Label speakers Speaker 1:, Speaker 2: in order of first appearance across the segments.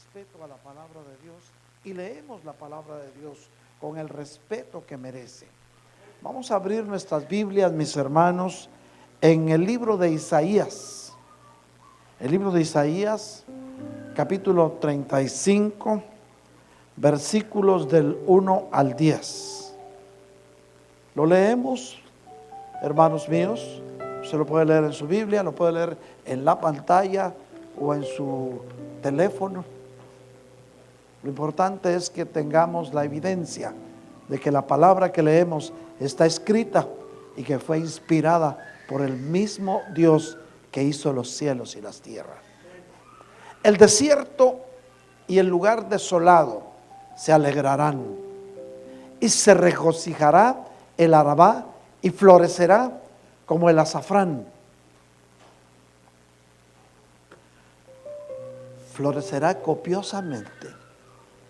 Speaker 1: respeto a la palabra de Dios y leemos la palabra de Dios con el respeto que merece. Vamos a abrir nuestras Biblias, mis hermanos, en el libro de Isaías. El libro de Isaías, capítulo 35, versículos del 1 al 10. Lo leemos, hermanos míos. Usted lo puede leer en su Biblia, lo puede leer en la pantalla o en su teléfono. Lo importante es que tengamos la evidencia de que la palabra que leemos está escrita y que fue inspirada por el mismo Dios que hizo los cielos y las tierras. El desierto y el lugar desolado se alegrarán, y se regocijará el Arabá y florecerá como el azafrán. Florecerá copiosamente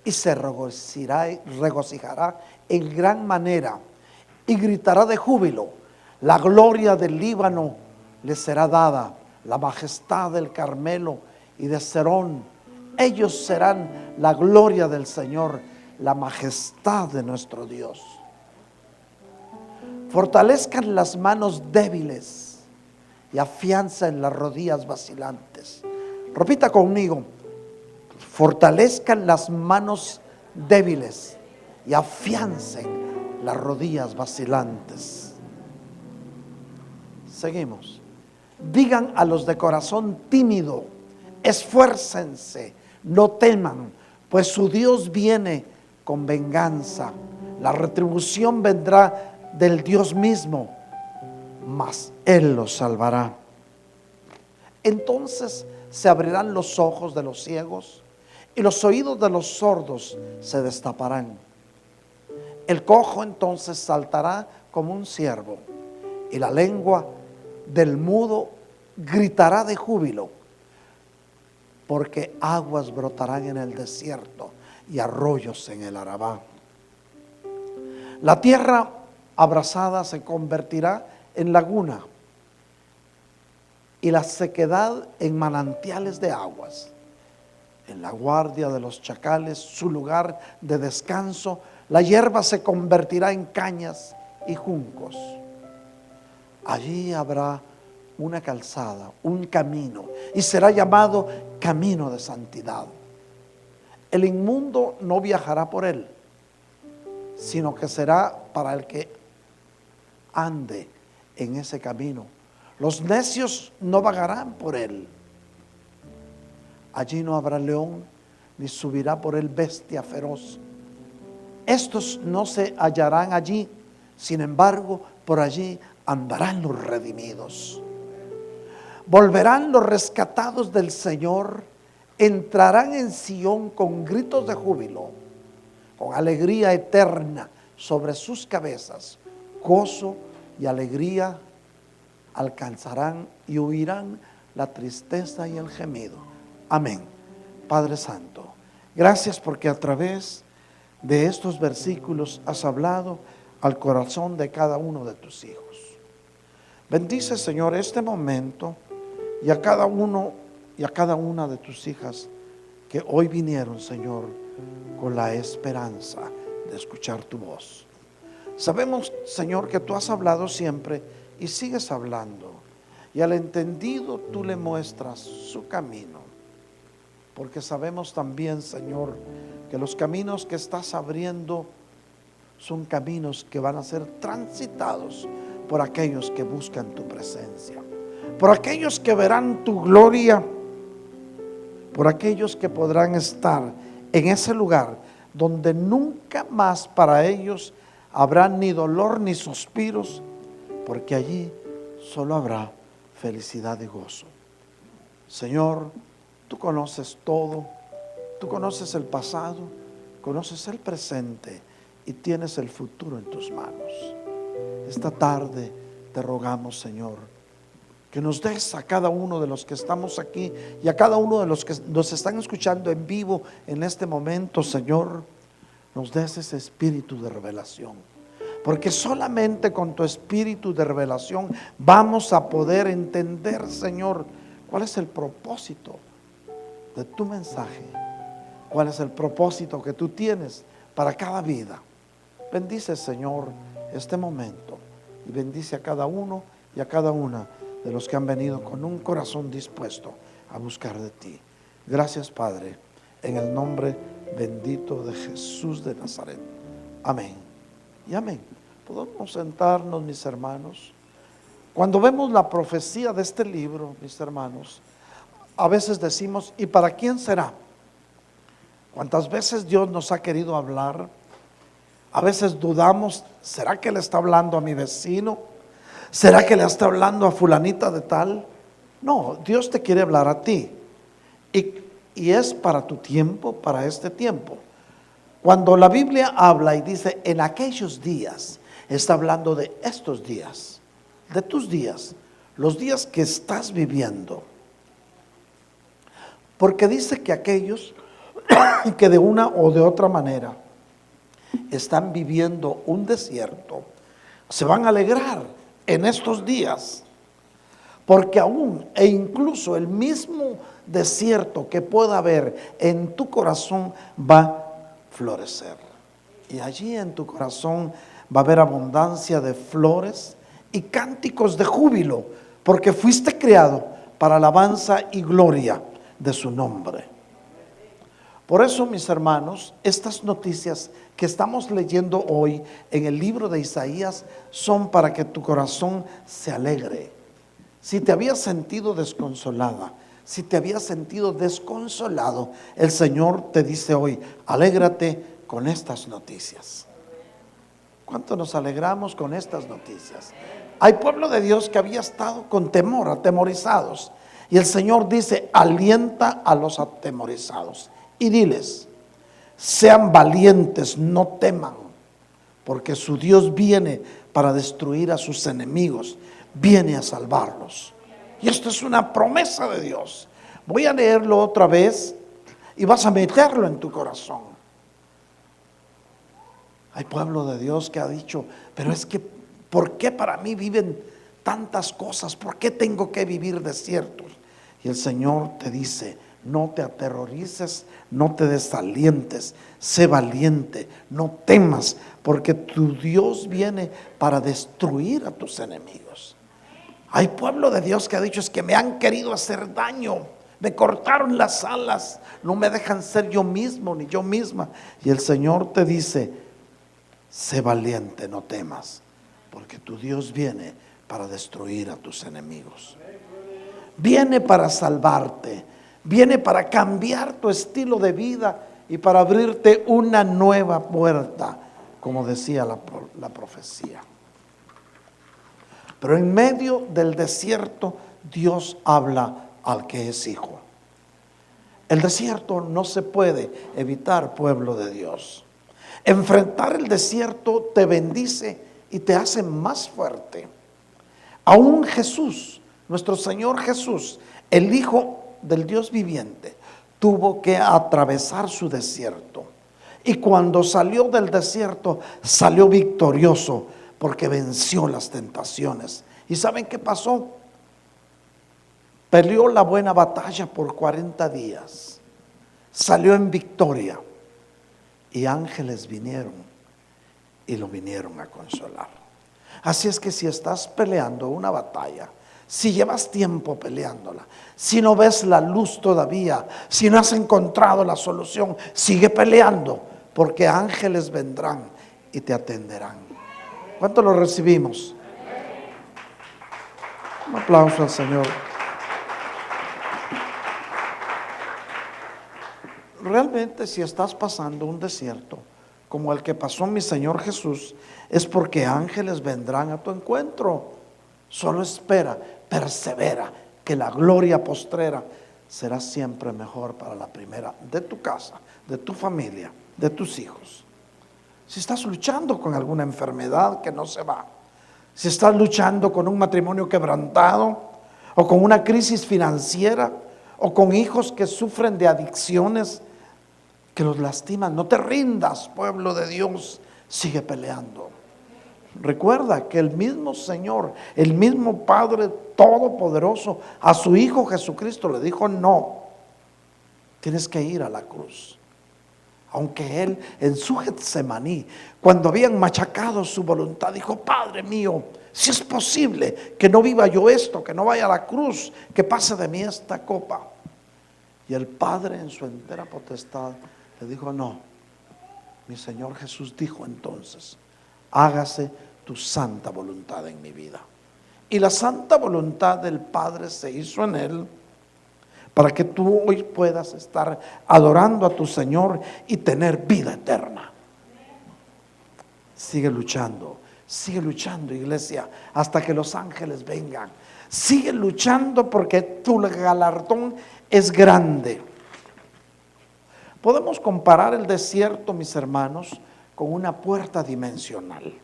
Speaker 1: y se regocijará en gran manera y gritará de júbilo. La gloria del Líbano le será dada, la majestad del Carmelo y de Serón. Ellos serán la gloria del Señor, la majestad de nuestro Dios. Fortalezcan las manos débiles y afiancen las rodillas vacilantes. Repita conmigo: fortalezcan las manos débiles y afiancen las rodillas vacilantes. Seguimos. Digan a los de corazón tímido: esfuércense, no teman, pues su Dios viene con venganza. La retribución vendrá del Dios mismo, mas Él los salvará. Entonces se abrirán los ojos de los ciegos y los oídos de los sordos se destaparán. El cojo entonces saltará como un ciervo, y la lengua del mudo gritará de júbilo, porque aguas brotarán en el desierto y arroyos en el Arabá. La tierra abrasada se convertirá en laguna, y la sequedad en manantiales de aguas. En la guardia de los chacales, su lugar de descanso, la hierba se convertirá en cañas y juncos. Allí habrá una calzada, un camino, y será llamado camino de santidad. El inmundo no viajará por él, sino que será para el que ande en ese camino. Los necios no vagarán por él. Allí no habrá león, ni subirá por él bestia feroz. Estos no se hallarán allí, sin embargo, por allí andarán los redimidos. Volverán los rescatados del Señor, entrarán en Sión con gritos de júbilo, con alegría eterna sobre sus cabezas. Gozo y alegría alcanzarán y huirán la tristeza y el gemido. Amén. Padre Santo, gracias porque a través de estos versículos has hablado al corazón de cada uno de tus hijos. Bendice, Señor, este momento y a cada uno y a cada una de tus hijas que hoy vinieron, Señor, con la esperanza de escuchar tu voz. Sabemos, Señor, que tú has hablado siempre y sigues hablando, y al entendido tú le muestras su camino, porque sabemos también, Señor, que los caminos que estás abriendo son caminos que van a ser transitados por aquellos que buscan tu presencia, por aquellos que verán tu gloria, por aquellos que podrán estar en ese lugar donde nunca más para ellos habrá ni dolor ni suspiros, porque allí solo habrá felicidad y gozo. Señor, tú conoces todo, tú conoces el pasado, conoces el presente y tienes el futuro en tus manos. Esta tarde te rogamos, Señor, que nos des a cada uno de los que estamos aquí y a cada uno de los que nos están escuchando en vivo en este momento, Señor, nos des ese espíritu de revelación, porque solamente con tu espíritu de revelación vamos a poder entender, Señor, cuál es el propósito de tu mensaje, cuál es el propósito que tú tienes para cada vida. Bendice, Señor, este momento y bendice a cada uno y a cada una de los que han venido con un corazón dispuesto a buscar de ti. Gracias, Padre, en el nombre bendito de Jesús de Nazaret. Amén y amén. Podemos sentarnos, mis hermanos. Cuando vemos la profecía de este libro, mis hermanos, a veces decimos, ¿y para quién será? ¿Cuántas veces Dios nos ha querido hablar? A veces dudamos, ¿será que le está hablando a mi vecino? ¿Será que le está hablando a fulanita de tal? No, Dios te quiere hablar a ti. Y es para tu tiempo, para este tiempo. Cuando la Biblia habla y dice en aquellos días, está hablando de estos días, de tus días, los días que estás viviendo. Porque dice que aquellos que de una o de otra manera están viviendo un desierto, se van a alegrar en estos días, porque aún e incluso el mismo desierto que pueda haber en tu corazón va a florecer. Y allí en tu corazón va a haber abundancia de flores y cánticos de júbilo, porque fuiste creado para alabanza y gloria de su nombre. Por eso, mis hermanos, estas noticias que estamos leyendo hoy en el libro de Isaías son para que tu corazón se alegre. Si te habías sentido desconsolada, si te habías sentido desconsolado, el Señor te dice hoy, alégrate con estas noticias. ¿Cuánto nos alegramos con estas noticias? Hay pueblo de Dios que había estado con temor, atemorizados. Y el Señor dice, alienta a los atemorizados y diles, sean valientes, no teman, porque su Dios viene para destruir a sus enemigos, viene a salvarlos. Y esto es una promesa de Dios. Voy a leerlo otra vez y vas a meterlo en tu corazón. Hay pueblo de Dios que ha dicho, pero es que, ¿por qué para mí viven tantas cosas? ¿Por qué tengo que vivir desiertos? Y el Señor te dice, no te aterrorices, no te desalientes, sé valiente, no temas, porque tu Dios viene para destruir a tus enemigos. Hay pueblo de Dios que ha dicho, es que me han querido hacer daño, me cortaron las alas, no me dejan ser yo mismo ni yo misma. Y el Señor te dice, sé valiente, no temas, porque tu Dios viene para destruir a tus enemigos. Viene para salvarte, viene para cambiar tu estilo de vida y para abrirte una nueva puerta, como decía la profecía. Pero en medio del desierto, Dios habla al que es hijo. El desierto no se puede evitar, pueblo de Dios. Enfrentar el desierto te bendice y te hace más fuerte. Aún Jesús, nuestro Señor Jesús, el Hijo del Dios viviente, tuvo que atravesar su desierto. Y cuando salió del desierto, salió victorioso porque venció las tentaciones. ¿Y saben qué pasó? Peleó la buena batalla por 40 días. Salió en victoria. Y ángeles vinieron y lo vinieron a consolar. Así es que si estás peleando una batalla, si llevas tiempo peleándola, si no ves la luz todavía, si no has encontrado la solución, sigue peleando, porque ángeles vendrán y te atenderán. ¿Cuánto lo recibimos? Un aplauso al Señor. Realmente, si estás pasando un desierto como el que pasó mi Señor Jesús, es porque ángeles vendrán a tu encuentro. Solo espera, persevera, que la gloria postrera será siempre mejor para la primera de tu casa, de tu familia, de tus hijos. Si estás luchando con alguna enfermedad que no se va, si estás luchando con un matrimonio quebrantado, o con una crisis financiera, o con hijos que sufren de adicciones que los lastiman, no te rindas, pueblo de Dios, sigue peleando. Recuerda que el mismo Señor, el mismo Padre Todopoderoso, a su Hijo Jesucristo le dijo, no, tienes que ir a la cruz. Aunque él en su Getsemaní, cuando habían machacado su voluntad, dijo: Padre mío, si es posible que no viva yo esto, que no vaya a la cruz, que pase de mí esta copa. Y el Padre en su entera potestad le dijo: no, mi Señor Jesús dijo entonces: hágase tu santa voluntad en mi vida. Y la santa voluntad del Padre se hizo en él, para que tú hoy puedas estar adorando a tu Señor y tener vida eterna. Sigue luchando, iglesia, hasta que los ángeles vengan. Sigue luchando, porque tu galardón es grande. Podemos comparar el desierto, mis hermanos, con una puerta dimensional.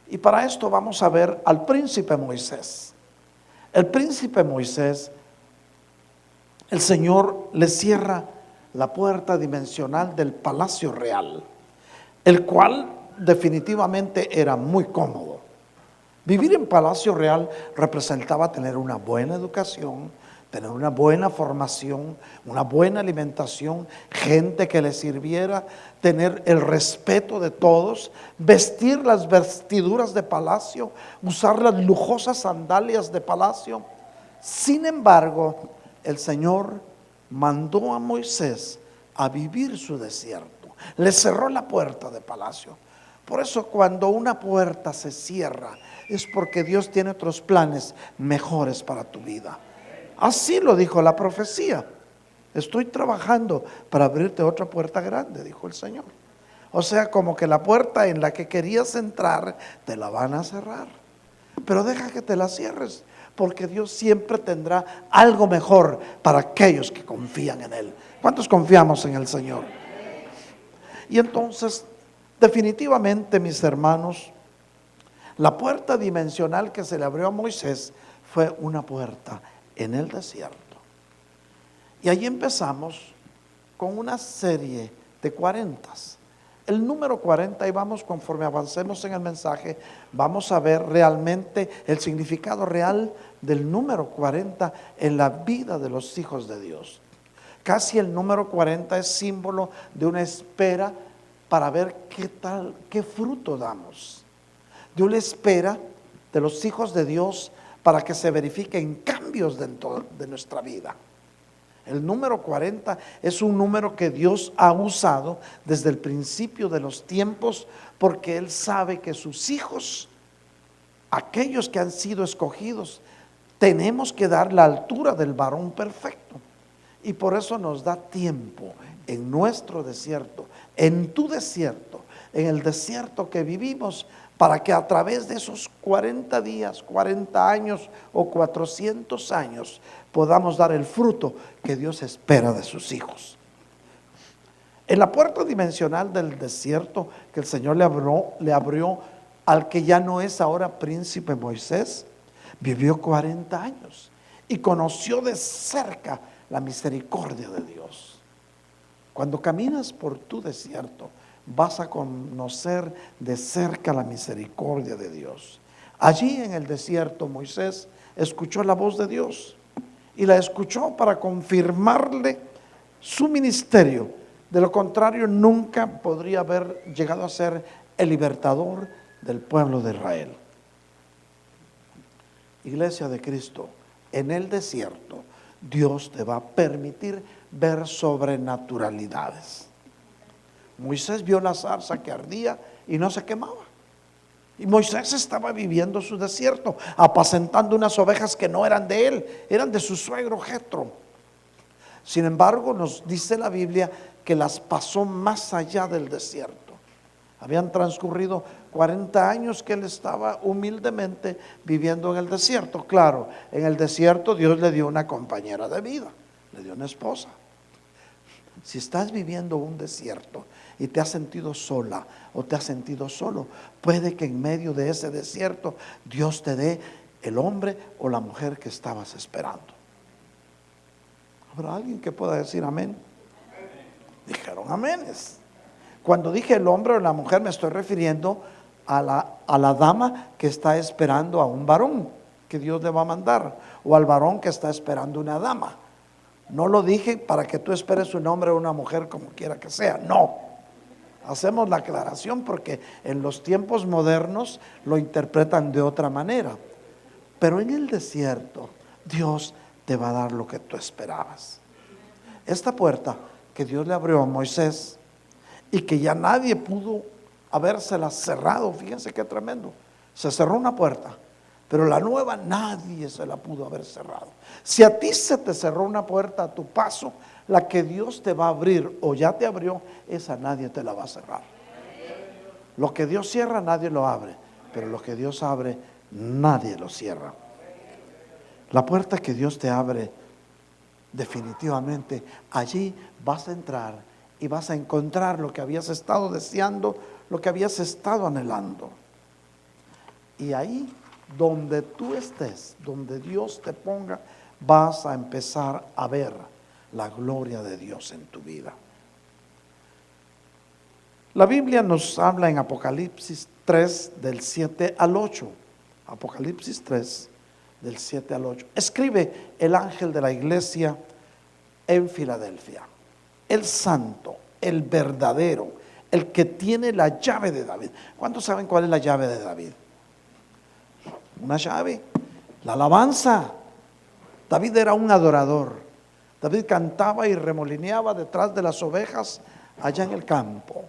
Speaker 1: Y para esto vamos a ver al príncipe Moisés. El príncipe Moisés, el Señor le cierra la puerta dimensional del palacio real, el cual definitivamente era muy cómodo. Vivir en palacio real representaba tener una buena educación, tener una buena formación, una buena alimentación, gente que le sirviera, tener el respeto de todos, vestir las vestiduras de palacio, usar las lujosas sandalias de palacio. Sin embargo, el Señor mandó a Moisés a vivir su desierto. Le cerró la puerta de palacio. Por eso, cuando una puerta se cierra, es porque Dios tiene otros planes mejores para tu vida. Así lo dijo la profecía: estoy trabajando para abrirte otra puerta grande, dijo el Señor. O sea, como que la puerta en la que querías entrar te la van a cerrar, pero deja que te la cierres, porque Dios siempre tendrá algo mejor para aquellos que confían en Él. ¿Cuántos confiamos en el Señor? Y entonces, definitivamente, mis hermanos, la puerta dimensional que se le abrió a Moisés fue una puerta en el desierto. Y ahí empezamos con una serie de 40. El número 40, y vamos, conforme avancemos en el mensaje, vamos a ver realmente el significado real del número 40 en la vida de los hijos de Dios. Casi el número 40 es símbolo de una espera para ver qué fruto damos. De una espera de los hijos de Dios para que se verifiquen cambios dentro de nuestra vida. El número 40 es un número que Dios ha usado desde el principio de los tiempos, porque Él sabe que sus hijos, aquellos que han sido escogidos, tenemos que dar la altura del varón perfecto. Y por eso nos da tiempo en nuestro desierto, en tu desierto, en el desierto que vivimos, para que a través de esos 40 días, 40 años o 400 años podamos dar el fruto que Dios espera de sus hijos. En la puerta dimensional del desierto que el Señor le abrió al que ya no es ahora príncipe Moisés, vivió 40 años y conoció de cerca la misericordia de Dios. Cuando caminas por tu desierto, vas a conocer de cerca la misericordia de Dios. Allí en el desierto, Moisés escuchó la voz de Dios y la escuchó para confirmarle su ministerio. De lo contrario, nunca podría haber llegado a ser el libertador del pueblo de Israel. Iglesia de Cristo, en el desierto Dios te va a permitir ver sobrenaturalidades. Moisés vio la zarza que ardía y no se quemaba. Y Moisés estaba viviendo su desierto, apacentando unas ovejas que no eran de él, eran de su suegro Jetro. Sin embargo, nos dice la Biblia que las pasó más allá del desierto. Habían transcurrido 40 años que él estaba humildemente viviendo en el desierto. Claro, en el desierto Dios le dio una compañera de vida, le dio una esposa. Si estás viviendo un desierto y te has sentido sola o te has sentido solo, puede que en medio de ese desierto Dios te dé el hombre o la mujer que estabas esperando. ¿Habrá alguien que pueda decir amén? Dijeron aménes. Cuando dije el hombre o la mujer, me estoy refiriendo a la dama que está esperando a un varón que Dios le va a mandar, o al varón que está esperando una dama. No lo dije para que tú esperes un hombre o una mujer como quiera que sea, no. Hacemos la aclaración porque en los tiempos modernos lo interpretan de otra manera. Pero en el desierto Dios te va a dar lo que tú esperabas. Esta puerta que Dios le abrió a Moisés y que ya nadie pudo habérsela cerrado, fíjense qué tremendo. Se cerró una puerta, pero la nueva nadie se la pudo haber cerrado. Si a ti se te cerró una puerta a tu paso, la que Dios te va a abrir o ya te abrió, esa nadie te la va a cerrar. Lo que Dios cierra nadie lo abre, pero lo que Dios abre nadie lo cierra. La puerta que Dios te abre, definitivamente allí vas a entrar y vas a encontrar lo que habías estado deseando, lo que habías estado anhelando. Y ahí donde tú estés, donde Dios te ponga, vas a empezar a ver la gloria de Dios en tu vida. La Biblia nos habla en Apocalipsis 3 del 7 al 8. Apocalipsis 3 del 7 al 8. Escribe el ángel de la iglesia en Filadelfia: el santo, el verdadero, el que tiene la llave de David. ¿Cuántos saben cuál es la llave de David? Una llave, la alabanza. David era un adorador. David cantaba y remolineaba detrás de las ovejas allá en el campo.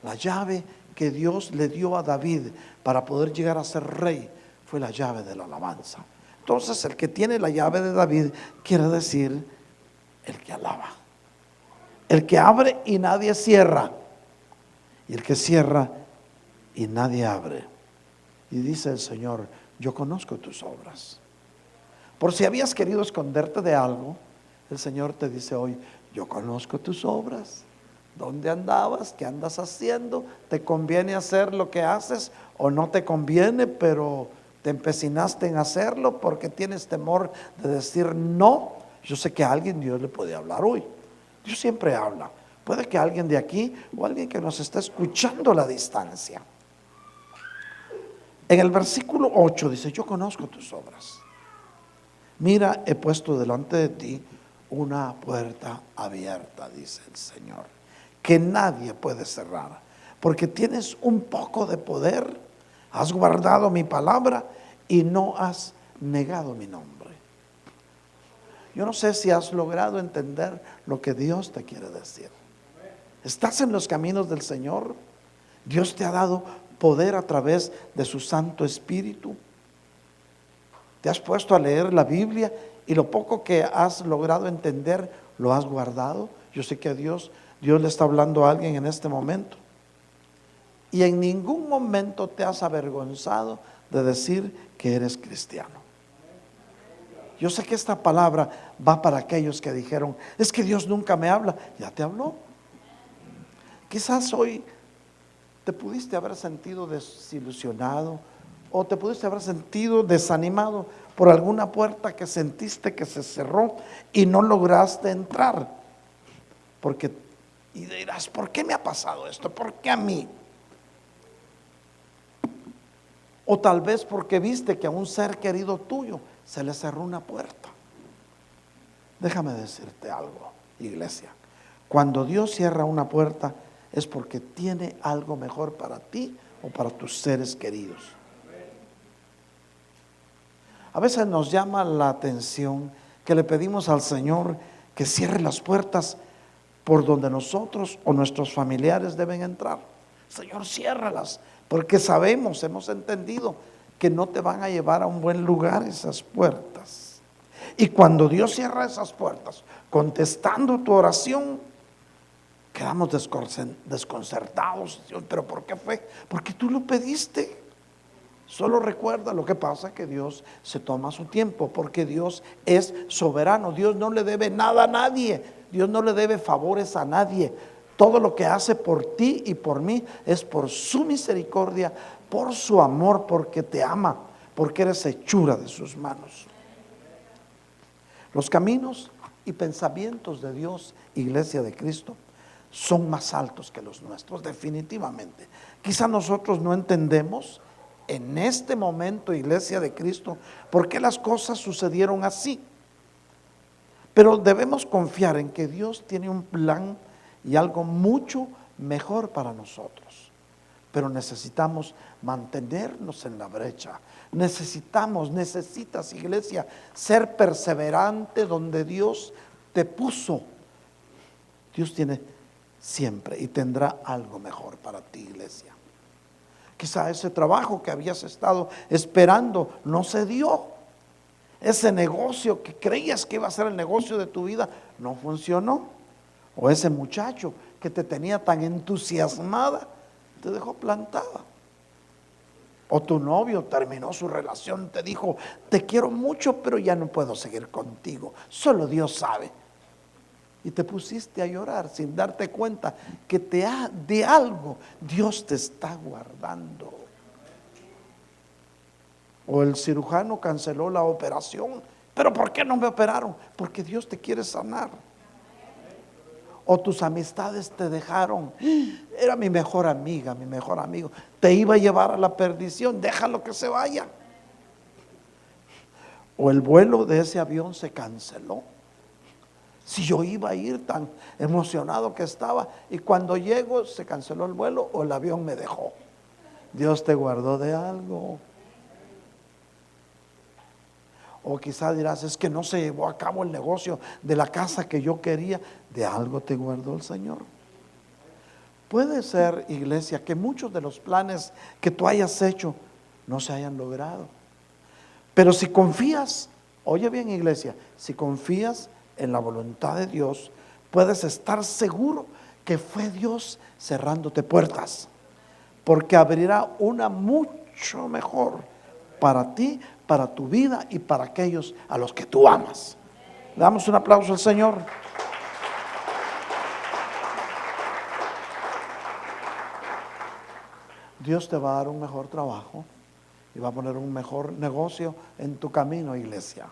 Speaker 1: La llave que Dios le dio a David para poder llegar a ser rey fue la llave de la alabanza. Entonces, el que tiene la llave de David quiere decir el que alaba, el que abre y nadie cierra, y el que cierra y nadie abre. Y dice el Señor: yo conozco tus obras. Por si habías querido esconderte de algo, el Señor te dice hoy: yo conozco tus obras. ¿Dónde andabas? ¿Qué andas haciendo? ¿Te conviene hacer lo que haces o no te conviene, pero te empecinaste en hacerlo porque tienes temor de decir no? Yo sé que a alguien Dios le puede hablar hoy. Dios siempre habla. Puede que alguien de aquí o alguien que nos está escuchando a la distancia. En el versículo 8 dice: yo conozco tus obras. Mira, he puesto delante de ti una puerta abierta, dice el Señor, que nadie puede cerrar, porque tienes un poco de poder, has guardado mi palabra y no has negado mi nombre. Yo no sé si has logrado entender lo que Dios te quiere decir. ¿Estás en los caminos del Señor? Dios te ha dado poder a través de su Santo Espíritu. Te has puesto a leer la Biblia y lo poco que has logrado entender lo has guardado. Yo sé que a Dios le está hablando a alguien en este momento. Y en ningún momento te has avergonzado de decir que eres cristiano. Yo sé que esta palabra va para aquellos que dijeron: es que Dios nunca me habla. Ya te habló. Quizás hoy te pudiste haber sentido desilusionado o te pudiste haber sentido desanimado por alguna puerta que sentiste que se cerró y no lograste entrar. Y dirás: ¿por qué me ha pasado esto? ¿Por qué a mí? O tal vez porque viste que a un ser querido tuyo se le cerró una puerta. Déjame decirte algo, iglesia. Cuando Dios cierra una puerta es porque tiene algo mejor para ti o para tus seres queridos. A veces nos llama la atención que le pedimos al Señor que cierre las puertas por donde nosotros o nuestros familiares deben entrar. Señor, ciérralas, porque sabemos, hemos entendido que no te van a llevar a un buen lugar esas puertas. Y cuando Dios cierra esas puertas, contestando tu oración, quedamos desconcertados. ¿Pero por qué fue? Porque tú lo pediste. Solo recuerda, lo que pasa que Dios se toma su tiempo, porque Dios es soberano. Dios no le debe nada a nadie. Dios no le debe favores a nadie. Todo lo que hace por ti y por mí es por su misericordia, por su amor, porque te ama, porque eres hechura de sus manos. Los caminos y pensamientos de Dios, iglesia de Cristo, son más altos que los nuestros, definitivamente. Quizá nosotros no entendemos en este momento, iglesia de Cristo, por qué las cosas sucedieron así. Pero debemos confiar en que Dios tiene un plan y algo mucho mejor para nosotros. Pero necesitamos mantenernos en la brecha. Necesitas, iglesia, ser perseverante donde Dios te puso. Dios tiene siempre y tendrá algo mejor para ti, iglesia. Quizá ese trabajo que habías estado esperando no se dio. Ese negocio que creías que iba a ser el negocio de tu vida no funcionó. O ese muchacho que te tenía tan entusiasmada te dejó plantada. O tu novio terminó su relación, te dijo, te quiero mucho, pero ya no puedo seguir contigo. Solo Dios sabe. Y te pusiste a llorar sin darte cuenta que de algo Dios te está guardando. O el cirujano canceló la operación. ¿Pero por qué no me operaron? Porque Dios te quiere sanar. O tus amistades te dejaron. Era mi mejor amiga, mi mejor amigo. Te iba a llevar a la perdición. Déjalo que se vaya. O el vuelo de ese avión se canceló. Si yo iba a ir tan emocionado que estaba, y cuando llego se canceló el vuelo o el avión me dejó. Dios te guardó de algo. O quizá dirás, es que no se llevó a cabo el negocio de la casa que yo quería. De algo te guardó el Señor. Puede ser, iglesia, que muchos de los planes que tú hayas hecho no se hayan logrado. Pero si confías, oye bien, iglesia, si confías en la voluntad de Dios, puedes estar seguro que fue Dios cerrándote puertas, porque abrirá una mucho mejor para ti, para tu vida y para aquellos a los que tú amas. Le damos un aplauso al Señor. Dios te va a dar un mejor trabajo y va a poner un mejor negocio en tu camino, iglesia.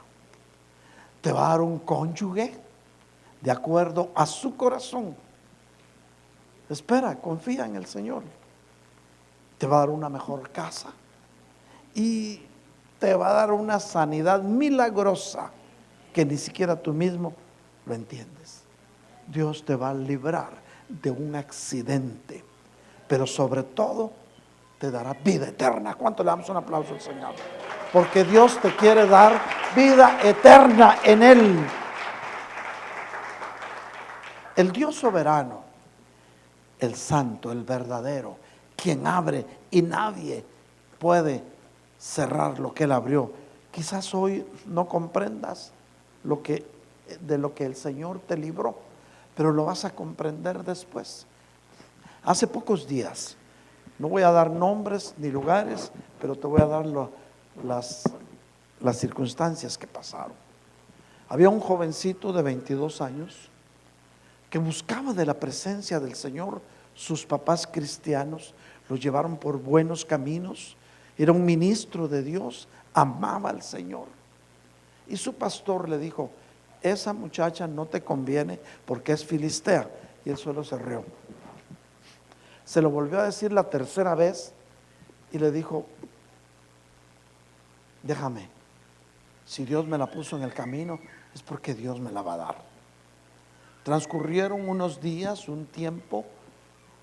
Speaker 1: Te va a dar un cónyuge de acuerdo a su corazón. Espera, confía en el Señor. Te va a dar una mejor casa y te va a dar una sanidad milagrosa que ni siquiera tú mismo lo entiendes. Dios te va a librar de un accidente, pero sobre todo te dará vida eterna. ¿Cuánto le damos un aplauso al Señor? Porque Dios te quiere dar vida eterna en Él. El Dios soberano, el santo, el verdadero, quien abre y nadie puede cerrar lo que Él abrió. Quizás hoy no comprendas de lo que el Señor te libró, pero lo vas a comprender después. Hace pocos días, no voy a dar nombres ni lugares, pero te voy a dar las circunstancias que pasaron. Había un jovencito de 22 años que buscaba de la presencia del Señor. Sus papás cristianos lo llevaron por buenos caminos. Era un ministro de Dios, amaba al Señor. Y su pastor le dijo, esa muchacha no te conviene porque es filistea. Y él solo se rió. Se lo volvió a decir la tercera vez y le dijo, déjame, si Dios me la puso en el camino es porque Dios me la va a dar. Transcurrieron unos días, un tiempo,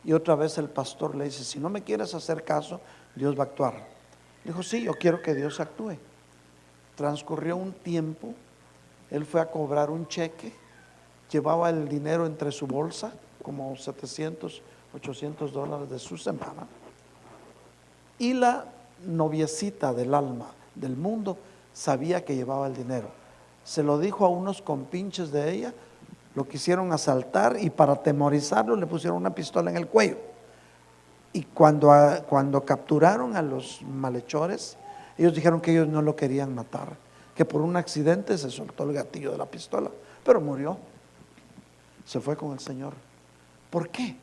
Speaker 1: y otra vez el pastor le dice, si no me quieres hacer caso, Dios va a actuar. Dijo, sí, yo quiero que Dios actúe. Transcurrió un tiempo, él fue a cobrar un cheque, llevaba el dinero entre su bolsa, como 700, 800 dólares de su semana, y la noviecita del alma del mundo sabía que llevaba el dinero. Se lo dijo a unos compinches de ella, lo quisieron asaltar y para atemorizarlo le pusieron una pistola en el cuello. Y cuando capturaron a los malhechores, ellos dijeron que ellos no lo querían matar, que por un accidente se soltó el gatillo de la pistola, pero murió. Se fue con el Señor. ¿Por qué?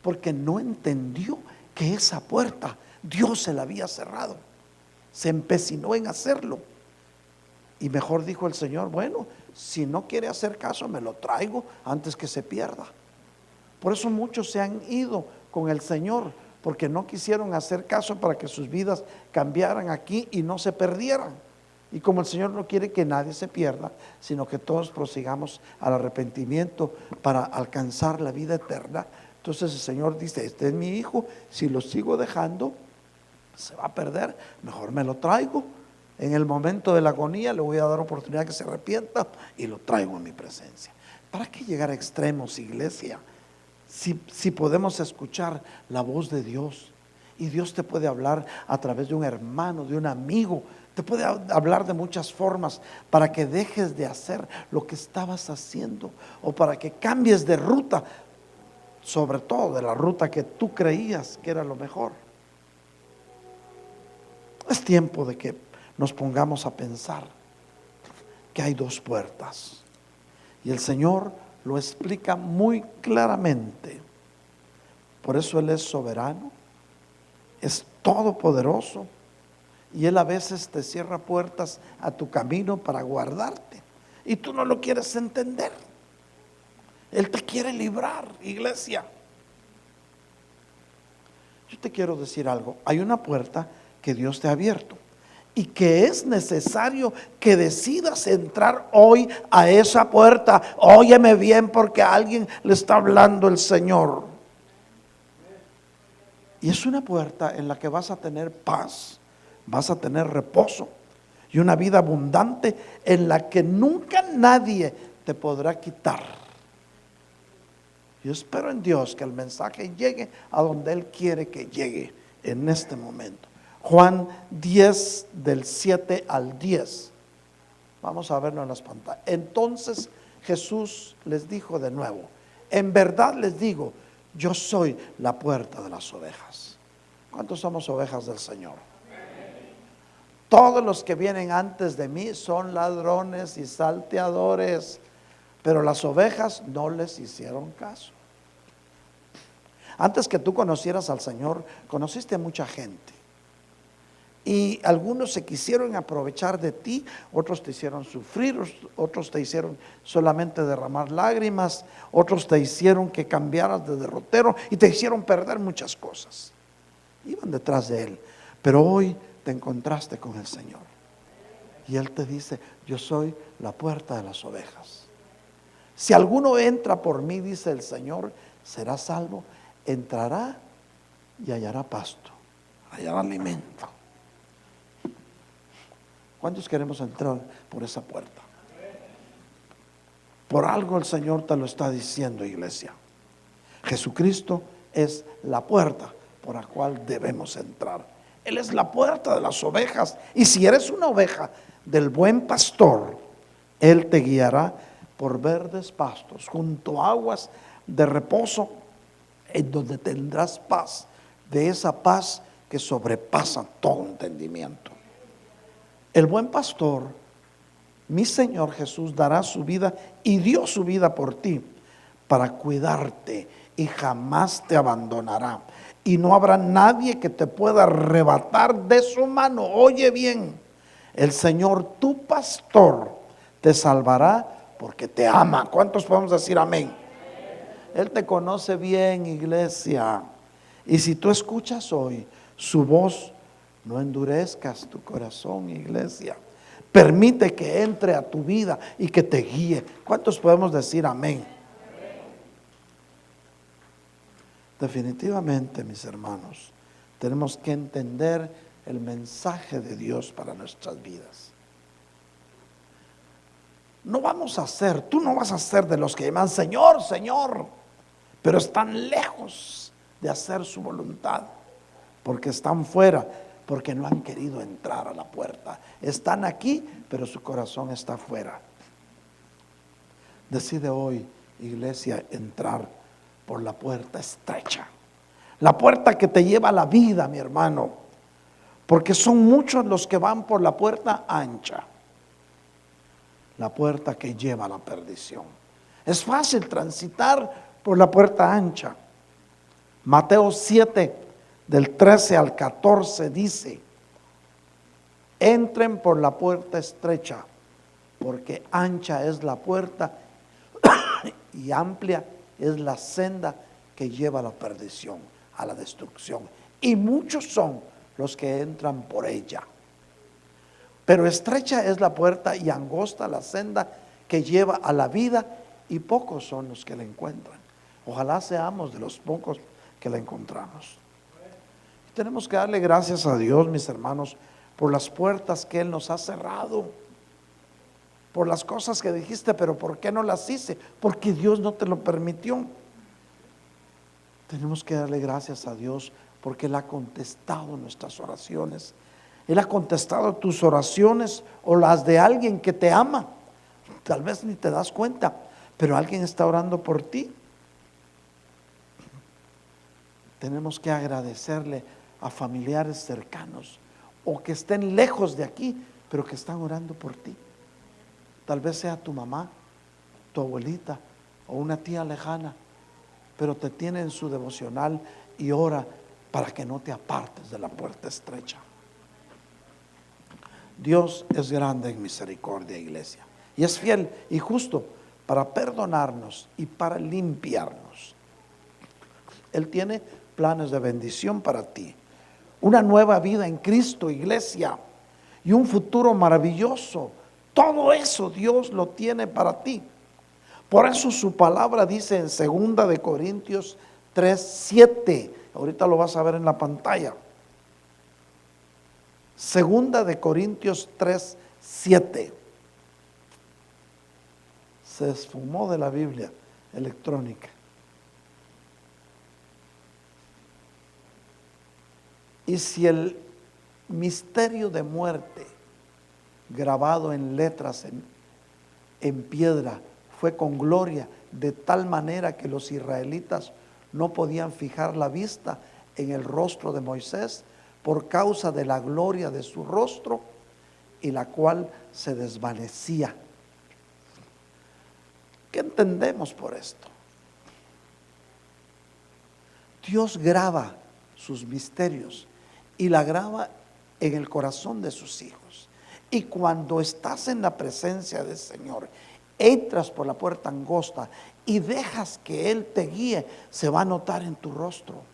Speaker 1: Porque no entendió que esa puerta Dios se la había cerrado. Se empecinó en hacerlo. Y mejor dijo el Señor, bueno, si no quiere hacer caso, me lo traigo antes que se pierda. Por eso muchos se han ido con el Señor, porque no quisieron hacer caso para que sus vidas cambiaran aquí y no se perdieran. Y como el Señor no quiere que nadie se pierda, sino que todos prosigamos al arrepentimiento para alcanzar la vida eterna, entonces el Señor dice, este es mi hijo, si lo sigo dejando, se va a perder, mejor me lo traigo. En el momento de la agonía le voy a dar oportunidad que se arrepienta y lo traigo en mi presencia. ¿Para qué llegar a extremos, iglesia? Si podemos escuchar la voz de Dios, y Dios te puede hablar a través de un hermano, de un amigo, te puede hablar de muchas formas para que dejes de hacer lo que estabas haciendo o para que cambies de ruta, sobre todo de la ruta que tú creías que era lo mejor. Es tiempo de que nos pongamos a pensar que hay dos puertas y el Señor lo explica muy claramente. Por eso Él es soberano, es todopoderoso y Él a veces te cierra puertas a tu camino para guardarte y tú no lo quieres entender. Él te quiere librar, iglesia. Yo te quiero decir algo, hay una puerta que Dios te ha abierto y que es necesario que decidas entrar hoy a esa puerta. Óyeme bien, porque a alguien le está hablando el Señor. Y es una puerta en la que vas a tener paz, vas a tener reposo y una vida abundante en la que nunca nadie te podrá quitar. Yo espero en Dios que el mensaje llegue a donde Él quiere que llegue en este momento. Juan 10 del 7 al 10. Vamos a verlo en las pantallas. Entonces Jesús les dijo de nuevo, en verdad les digo, yo soy la puerta de las ovejas. ¿Cuántos somos ovejas del Señor? Todos los que vienen antes de mí son ladrones y salteadores, pero las ovejas no les hicieron caso. Antes que tú conocieras al Señor, conociste a mucha gente. Y algunos se quisieron aprovechar de ti, otros te hicieron sufrir, otros te hicieron solamente derramar lágrimas, otros te hicieron que cambiaras de derrotero y te hicieron perder muchas cosas. Iban detrás de Él, pero hoy te encontraste con el Señor. Y Él te dice, yo soy la puerta de las ovejas. Si alguno entra por mí, dice el Señor, será salvo, entrará y hallará pasto, hallará alimento. ¿Cuántos queremos entrar por esa puerta? Por algo el Señor te lo está diciendo, iglesia. Jesucristo es la puerta por la cual debemos entrar. Él es la puerta de las ovejas. Y si eres una oveja del buen pastor, Él te guiará por verdes pastos, junto a aguas de reposo, en donde tendrás paz, de esa paz que sobrepasa todo entendimiento. El buen pastor, mi Señor Jesús, dará su vida y dio su vida por ti para cuidarte y jamás te abandonará. Y no habrá nadie que te pueda arrebatar de su mano. Oye bien, el Señor, tu pastor, te salvará porque te ama. ¿Cuántos podemos decir amén? Él te conoce bien, iglesia. Y si tú escuchas hoy su voz, no endurezcas tu corazón, iglesia. Permite que entre a tu vida y que te guíe. ¿Cuántos podemos decir amén? Definitivamente, mis hermanos, tenemos que entender el mensaje de Dios para nuestras vidas. No vamos a ser, tú no vas a ser de los que llaman Señor, Señor, pero están lejos de hacer su voluntad, porque están fuera, porque no han querido entrar a la puerta. Están aquí, pero su corazón está fuera. Decide hoy, iglesia, entrar por la puerta estrecha, la puerta que te lleva a la vida, mi hermano, porque son muchos los que van por la puerta ancha, la puerta que lleva a la perdición. Es fácil transitar por la puerta ancha. Mateo 7 del 13 al 14 dice, entren por la puerta estrecha, porque ancha es la puerta y amplia es la senda que lleva a la perdición, a la destrucción, y muchos son los que entran por ella. Pero estrecha es la puerta y angosta la senda que lleva a la vida, y pocos son los que la encuentran. Ojalá seamos de los pocos que la encontramos. Tenemos que darle gracias a Dios, mis hermanos, por las puertas que Él nos ha cerrado, por las cosas que dijiste, pero ¿por qué no las hice? Porque Dios no te lo permitió. Tenemos que darle gracias a Dios porque Él ha contestado nuestras oraciones. Él ha contestado tus oraciones o las de alguien que te ama. Tal vez ni te das cuenta, pero alguien está orando por ti. Tenemos que agradecerle a familiares cercanos o que estén lejos de aquí, pero que están orando por ti. Tal vez sea tu mamá, tu abuelita o una tía lejana, pero te tiene en su devocional y ora para que no te apartes de la puerta estrecha. Dios es grande en misericordia, iglesia, y es fiel y justo para perdonarnos y para limpiarnos. Él tiene planes de bendición para ti, una nueva vida en Cristo, iglesia, y un futuro maravilloso. Todo eso Dios lo tiene para ti. Por eso su palabra dice en 2 de Corintios 3:7. Ahorita lo vas a ver en la pantalla. 2 de Corintios 3:7. Se esfumó de la Biblia electrónica. Y si el misterio de muerte grabado en letras en piedra fue con gloria, de tal manera que los israelitas no podían fijar la vista en el rostro de Moisés por causa de la gloria de su rostro, y la cual se desvanecía. ¿Qué entendemos por esto? Dios graba sus misterios y la graba en el corazón de sus hijos. Y cuando estás en la presencia del Señor, entras por la puerta angosta y dejas que Él te guíe, se va a notar en tu rostro.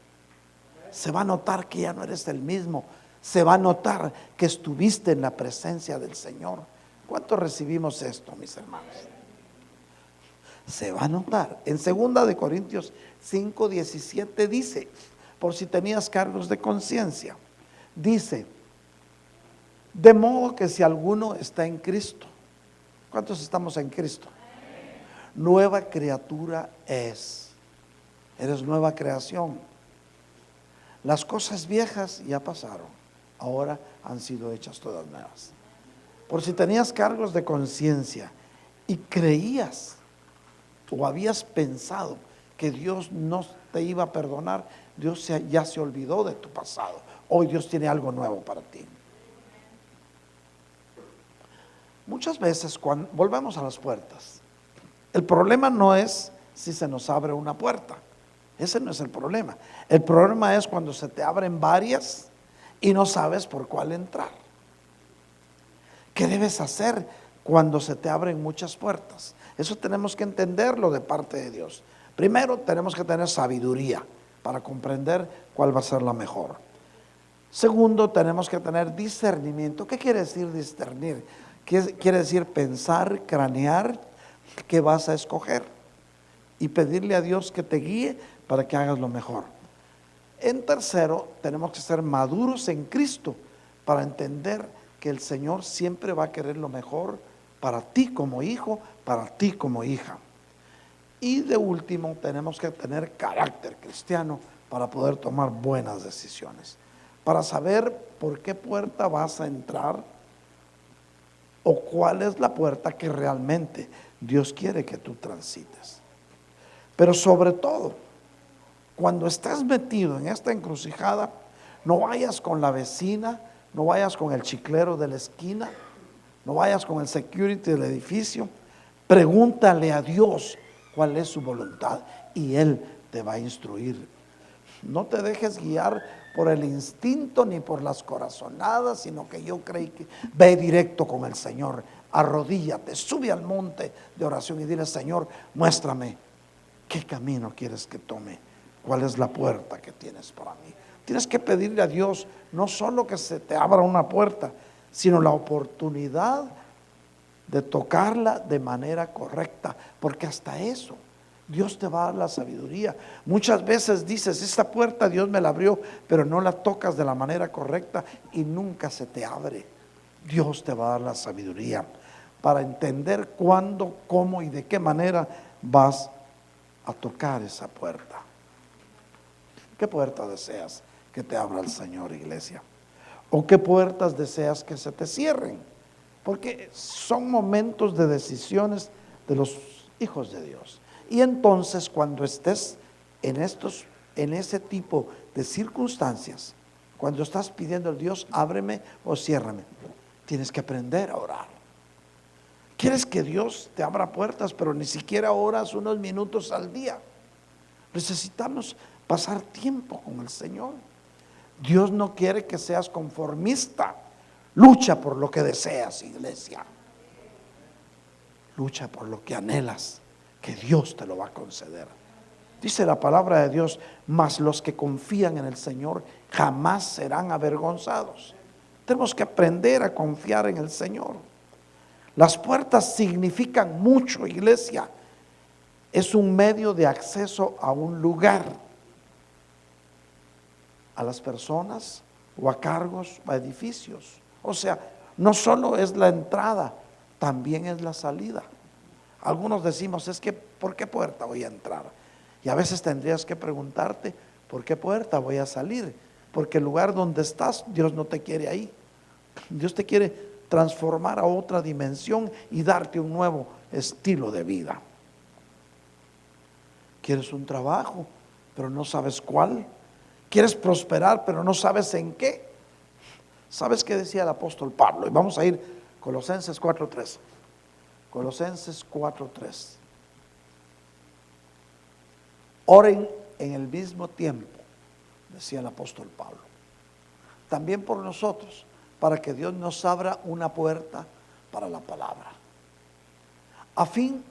Speaker 1: Se va a notar que ya no eres el mismo. Se va a notar que estuviste en la presencia del Señor. ¿Cuántos recibimos esto, mis hermanos? Se va a notar. En 2 de Corintios 5:17 dice, por si tenías cargos de conciencia, dice, de modo que si alguno está en Cristo, ¿cuántos estamos en Cristo? Nueva criatura es. Eres nueva creación. Las cosas viejas ya pasaron, ahora han sido hechas todas nuevas. Por si tenías cargos de conciencia y creías o habías pensado que Dios no te iba a perdonar, Dios ya se olvidó de tu pasado. Hoy Dios tiene algo nuevo para ti. Muchas veces cuando volvemos a las puertas, el problema no es si se nos abre una puerta. Ese no es el problema. El problema es cuando se te abren varias y no sabes por cuál entrar. ¿Qué debes hacer cuando se te abren muchas puertas? Eso tenemos que entenderlo de parte de Dios. Primero tenemos que tener sabiduría para comprender cuál va a ser la mejor. Segundo, tenemos que tener discernimiento. ¿Qué quiere decir discernir? Quiere decir pensar, cranear qué vas a escoger y pedirle a Dios que te guíe para que hagas lo mejor. En tercero, tenemos que ser maduros en Cristo para entender que el Señor siempre va a querer lo mejor para ti como hijo, para ti como hija. Y de último, tenemos que tener carácter cristiano para poder tomar buenas decisiones, para saber por qué puerta vas a entrar o cuál es la puerta que realmente Dios quiere que tú transites. Pero sobre todo, cuando estés metido en esta encrucijada, no vayas con la vecina, no vayas con el chiclero de la esquina, no vayas con el security del edificio. Pregúntale a Dios cuál es su voluntad y Él te va a instruir. No te dejes guiar por el instinto ni por las corazonadas, sino que yo creí que ve directo con el Señor. Arrodíllate, sube al monte de oración y dile: Señor, muéstrame qué camino quieres que tome, cuál es la puerta que tienes para mí. Tienes que pedirle a Dios no solo que se te abra una puerta, sino la oportunidad de tocarla de manera correcta, porque hasta eso Dios te va a dar la sabiduría. Muchas veces dices, esta puerta Dios me la abrió, pero no la tocas de la manera correcta y nunca se te abre. Dios te va a dar la sabiduría para entender cuándo, cómo y de qué manera vas a tocar esa puerta. ¿Qué puerta deseas que te abra el Señor, iglesia? ¿O qué puertas deseas que se te cierren? Porque son momentos de decisiones de los hijos de Dios. Y entonces cuando estés en ese tipo de circunstancias, cuando estás pidiendo al Dios, ábreme o ciérrame, tienes que aprender a orar. Quieres que Dios te abra puertas, pero ni siquiera oras unos minutos al día. Necesitamos pasar tiempo con el Señor. Dios no quiere que seas conformista. Lucha por lo que deseas, iglesia. Lucha por lo que anhelas, que Dios te lo va a conceder. Dice la palabra de Dios, mas los que confían en el Señor jamás serán avergonzados. Tenemos que aprender a confiar en el Señor. Las puertas significan mucho, iglesia. Es un medio de acceso a un lugar, a las personas o a cargos, a edificios. O sea, no solo es la entrada, también es la salida. Algunos decimos, es que ¿por qué puerta voy a entrar? Y a veces tendrías que preguntarte, ¿por qué puerta voy a salir? Porque el lugar donde estás, Dios no te quiere ahí. Dios te quiere transformar a otra dimensión y darte un nuevo estilo de vida. ¿Quieres un trabajo, pero no sabes cuál? ¿Quieres prosperar, pero no sabes en qué? ¿Sabes qué decía el apóstol Pablo? Y vamos a ir Colosenses 4:3. Colosenses 4:3. Oren en el mismo tiempo, decía el apóstol Pablo, también por nosotros, para que Dios nos abra una puerta para la palabra, a fin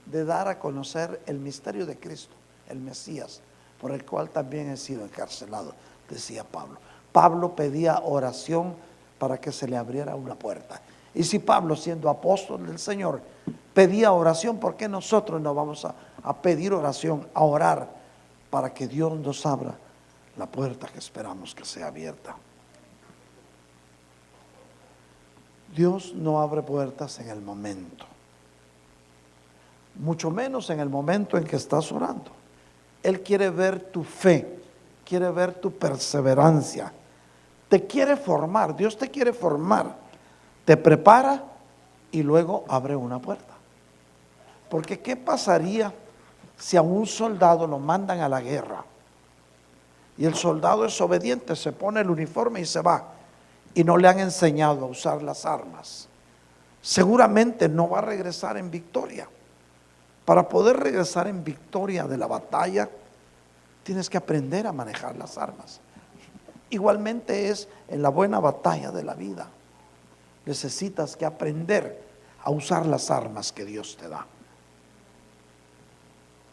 Speaker 1: de dar a conocer el misterio de Cristo, el Mesías, por el cual también he sido encarcelado, decía Pablo. Pablo pedía oración para que se le abriera una puerta. Y si Pablo, siendo apóstol del Señor, pedía oración, ¿por qué nosotros no vamos a pedir oración, a orar para que Dios nos abra la puerta que esperamos que sea abierta? Dios no abre puertas en el momento, mucho menos en el momento en que estás orando. Él quiere ver tu fe, quiere ver tu perseverancia, te quiere formar. Dios te quiere formar, te prepara y luego abre una puerta. Porque ¿qué pasaría si a un soldado lo mandan a la guerra y el soldado es obediente, se pone el uniforme y se va, y no le han enseñado a usar las armas? Seguramente no va a regresar en victoria. Para poder regresar en victoria de la batalla, tienes que aprender a manejar las armas. Igualmente es en la buena batalla de la vida. Necesitas que aprender a usar las armas que Dios te da.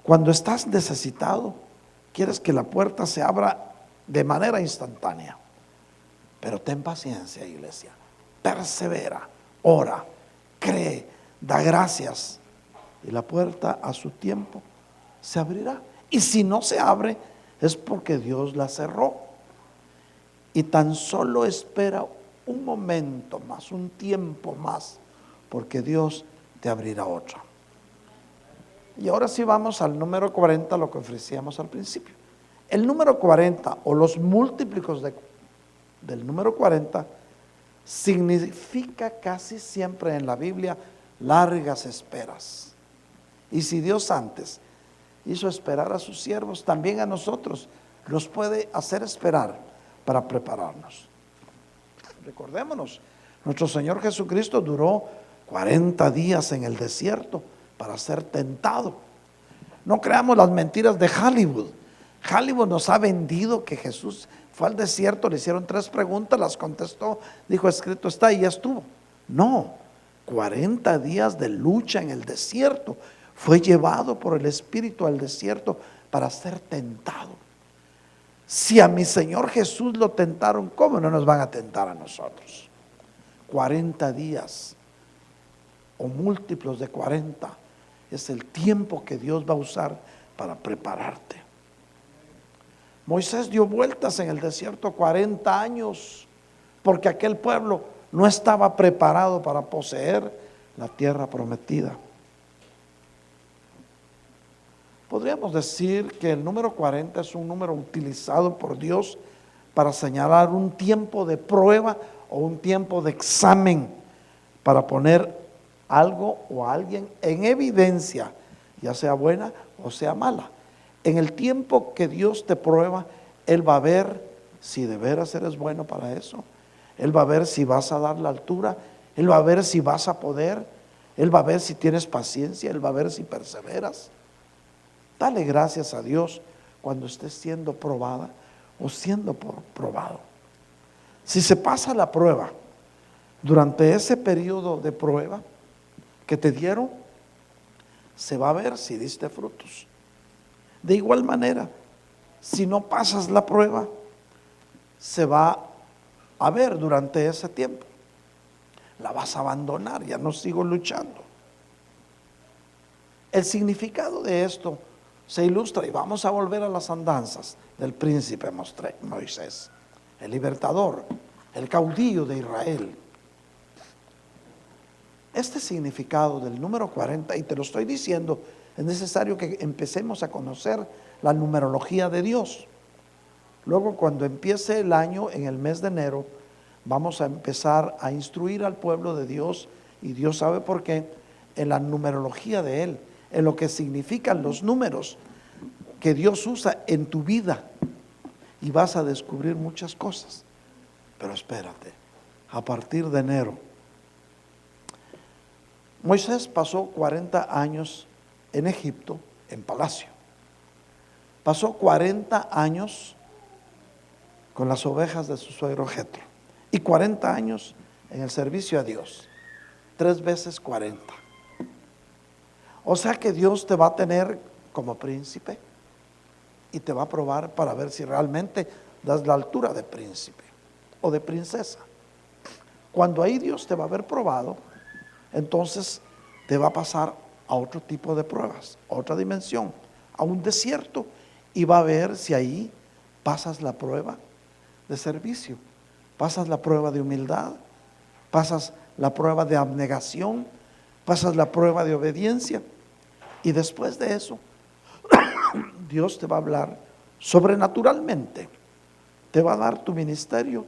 Speaker 1: Cuando estás necesitado, quieres que la puerta se abra de manera instantánea. Pero ten paciencia, iglesia. Persevera, ora, cree, da gracias. Y la puerta a su tiempo se abrirá. Y si no se abre, es porque Dios la cerró. Y tan solo espera un momento más, un tiempo más, porque Dios te abrirá otra. Y ahora sí vamos al número 40, lo que ofrecíamos al principio. El número 40 o los múltiplicos del número 40 significa casi siempre en la Biblia largas esperas. Y si Dios antes hizo esperar a sus siervos, también a nosotros nos puede hacer esperar para prepararnos. Recordémonos, nuestro Señor Jesucristo duró 40 días en el desierto para ser tentado. No creamos las mentiras de Hollywood. Hollywood nos ha vendido que Jesús fue al desierto, le hicieron 3 preguntas, las contestó, dijo, escrito está, y ya estuvo. No, 40 días de lucha en el desierto. Fue llevado por el Espíritu al desierto para ser tentado. Si a mi Señor Jesús lo tentaron, ¿cómo no nos van a tentar a nosotros? 40 días o múltiplos de 40 es el tiempo que Dios va a usar para prepararte. Moisés dio vueltas en el desierto 40 años porque aquel pueblo no estaba preparado para poseer la tierra prometida. Podríamos decir que el número 40 es un número utilizado por Dios para señalar un tiempo de prueba o un tiempo de examen para poner algo o a alguien en evidencia, ya sea buena o sea mala. En el tiempo que Dios te prueba, Él va a ver si de veras eres bueno para eso. Él va a ver si vas a dar la altura. Él va a ver si vas a poder. Él va a ver si tienes paciencia. Él va a ver si perseveras. Dale gracias a Dios cuando estés siendo probada o siendo probado. Si se pasa la prueba, durante ese periodo de prueba que te dieron, se va a ver si diste frutos. De igual manera, si no pasas la prueba, se va a ver durante ese tiempo. La vas a abandonar, ya no sigo luchando. El significado de esto se ilustra, y vamos a volver a las andanzas del príncipe Moisés, el libertador, el caudillo de Israel. Este significado del número 40, y te lo estoy diciendo, es necesario que empecemos a conocer la numerología de Dios. Luego, cuando empiece el año, en el mes de enero, vamos a empezar a instruir al pueblo de Dios, y Dios sabe por qué, en la numerología de Él, en lo que significan los números que Dios usa en tu vida, y vas a descubrir muchas cosas. Pero espérate, a partir de enero, Moisés pasó 40 años en Egipto, en palacio. Pasó 40 años con las ovejas de su suegro Jetro, y 40 años en el servicio a Dios. 3 veces 40. O sea que Dios te va a tener como príncipe y te va a probar para ver si realmente das la altura de príncipe o de princesa. Cuando ahí Dios te va a haber probado, entonces te va a pasar a otro tipo de pruebas, a otra dimensión, a un desierto, y va a ver si ahí pasas la prueba de servicio, pasas la prueba de humildad, pasas la prueba de abnegación, pasas la prueba de obediencia. Y después de eso, Dios te va a hablar sobrenaturalmente, te va a dar tu ministerio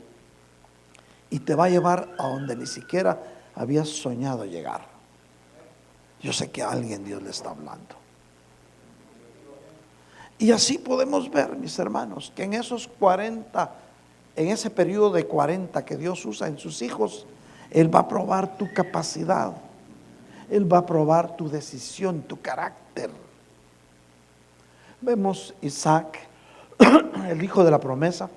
Speaker 1: y te va a llevar a donde ni siquiera habías soñado llegar. Yo sé que a alguien Dios le está hablando. Y así podemos ver, mis hermanos, que en esos 40, en ese periodo de 40 que Dios usa en sus hijos, Él va a probar tu capacidad, Él va a probar tu decisión, tu carácter. Vemos Isaac, el hijo de la promesa,